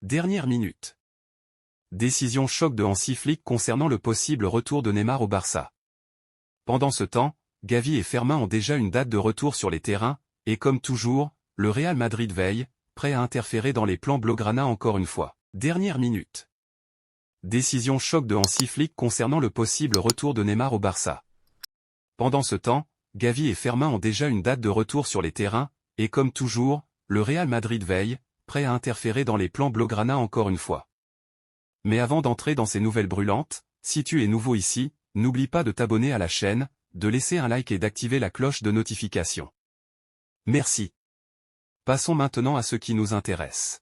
Dernière minute. Décision choc de Hansi Flick concernant le possible retour de Neymar au Barça. Pendant ce temps, Gavi et Fermin ont déjà une date de retour sur les terrains, et comme toujours, le Real Madrid veille, prêt à interférer dans les plans blaugrana encore une fois. Dernière minute. Décision choc de Hansi Flick concernant le possible retour de Neymar au Barça. Pendant ce temps, Gavi et Fermin ont déjà une date de retour sur les terrains, et comme toujours, le Real Madrid veille, prêt à interférer dans les plans blaugrana encore une fois. Mais avant d'entrer dans ces nouvelles brûlantes, si tu es nouveau ici, n'oublie pas de t'abonner à la chaîne, de laisser un like et d'activer la cloche de notification. Merci. Passons maintenant à ce qui nous intéresse.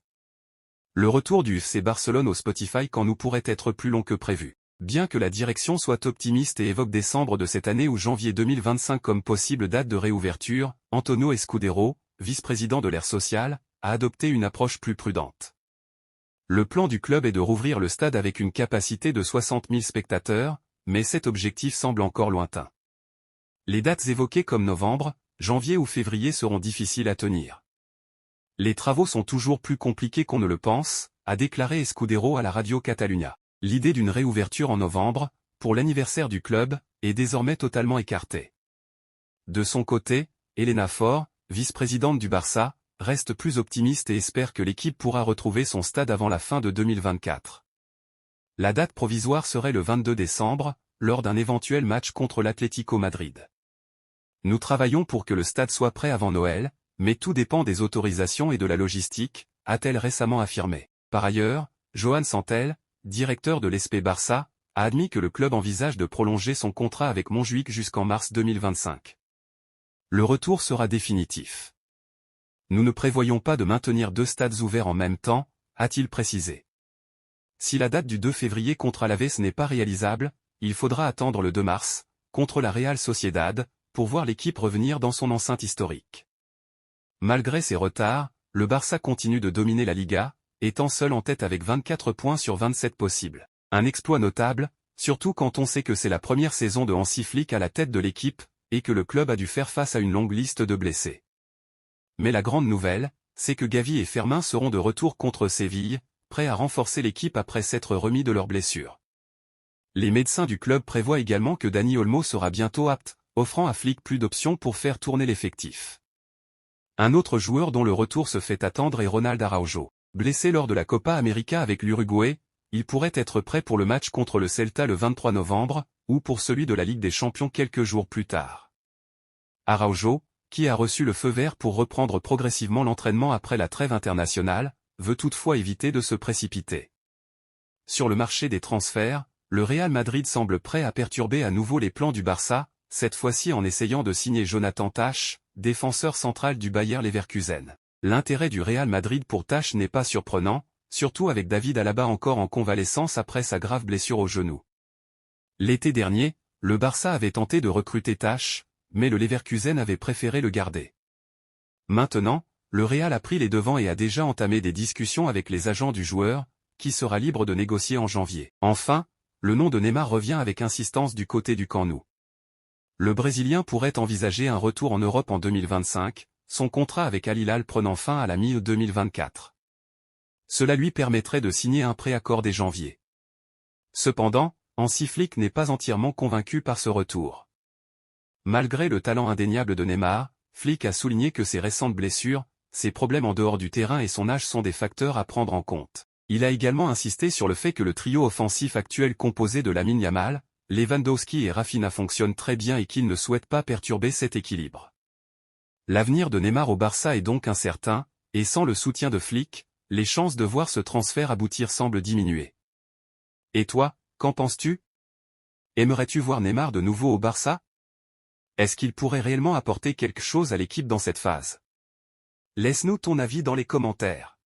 Le retour du FC Barcelone au Spotify quand nous pourrait être plus long que prévu. Bien que la direction soit optimiste et évoque décembre de cette année ou janvier 2025 comme possible date de réouverture, Antonio Escudero, vice-président de l'Air Social, a adopté une approche plus prudente. Le plan du club est de rouvrir le stade avec une capacité de 60 000 spectateurs, mais cet objectif semble encore lointain. Les dates évoquées comme novembre, janvier ou février seront difficiles à tenir. Les travaux sont toujours plus compliqués qu'on ne le pense, a déclaré Escudero à la radio Catalunya. L'idée d'une réouverture en novembre, pour l'anniversaire du club, est désormais totalement écartée. De son côté, Elena Fort, vice-présidente du Barça, reste plus optimiste et espère que l'équipe pourra retrouver son stade avant la fin de 2024. La date provisoire serait le 22 décembre, lors d'un éventuel match contre l'Atlético Madrid. Nous travaillons pour que le stade soit prêt avant Noël, mais tout dépend des autorisations et de la logistique, a-t-elle récemment affirmé. Par ailleurs, Joan Santel, directeur de l'SP Barça, a admis que le club envisage de prolonger son contrat avec Montjuïc jusqu'en mars 2025. Le retour sera définitif. Nous ne prévoyons pas de maintenir deux stades ouverts en même temps, a-t-il précisé. Si la date du 2 février contre Alaves n'est pas réalisable, il faudra attendre le 2 mars, contre la Real Sociedad, pour voir l'équipe revenir dans son enceinte historique. Malgré ces retards, le Barça continue de dominer la Liga, étant seul en tête avec 24 points sur 27 possibles. Un exploit notable, surtout quand on sait que c'est la première saison de Hansi Flick à la tête de l'équipe, et que le club a dû faire face à une longue liste de blessés. Mais la grande nouvelle, c'est que Gavi et Fermin seront de retour contre Séville, prêts à renforcer l'équipe après s'être remis de leurs blessures. Les médecins du club prévoient également que Dani Olmo sera bientôt apte, offrant à Flick plus d'options pour faire tourner l'effectif. Un autre joueur dont le retour se fait attendre est Ronald Araujo. Blessé lors de la Copa América avec l'Uruguay, il pourrait être prêt pour le match contre le Celta le 23 novembre, ou pour celui de la Ligue des Champions quelques jours plus tard. Araujo, qui a reçu le feu vert pour reprendre progressivement l'entraînement après la trêve internationale, veut toutefois éviter de se précipiter. Sur le marché des transferts, le Real Madrid semble prêt à perturber à nouveau les plans du Barça, cette fois-ci en essayant de signer Jonathan Tah, défenseur central du Bayer Leverkusen. L'intérêt du Real Madrid pour Tah n'est pas surprenant, surtout avec David Alaba encore en convalescence après sa grave blessure au genou. L'été dernier, le Barça avait tenté de recruter Tah, mais le Leverkusen avait préféré le garder. Maintenant, le Real a pris les devants et a déjà entamé des discussions avec les agents du joueur, qui sera libre de négocier en janvier. Enfin, le nom de Neymar revient avec insistance du côté du Camp Nou. Le Brésilien pourrait envisager un retour en Europe en 2025, son contrat avec Al Hilal prenant fin à la mi-2024. Cela lui permettrait de signer un préaccord dès janvier. Cependant, Hansi Flick n'est pas entièrement convaincu par ce retour. Malgré le talent indéniable de Neymar, Flick a souligné que ses récentes blessures, ses problèmes en dehors du terrain et son âge sont des facteurs à prendre en compte. Il a également insisté sur le fait que le trio offensif actuel composé de Lamine Yamal, Lewandowski et Rafinha fonctionne très bien et qu'il ne souhaite pas perturber cet équilibre. L'avenir de Neymar au Barça est donc incertain, et sans le soutien de Flick, les chances de voir ce transfert aboutir semblent diminuer. Et toi, qu'en penses-tu? Aimerais-tu voir Neymar de nouveau au Barça? Est-ce qu'il pourrait réellement apporter quelque chose à l'équipe dans cette phase? Laisse-nous ton avis dans les commentaires.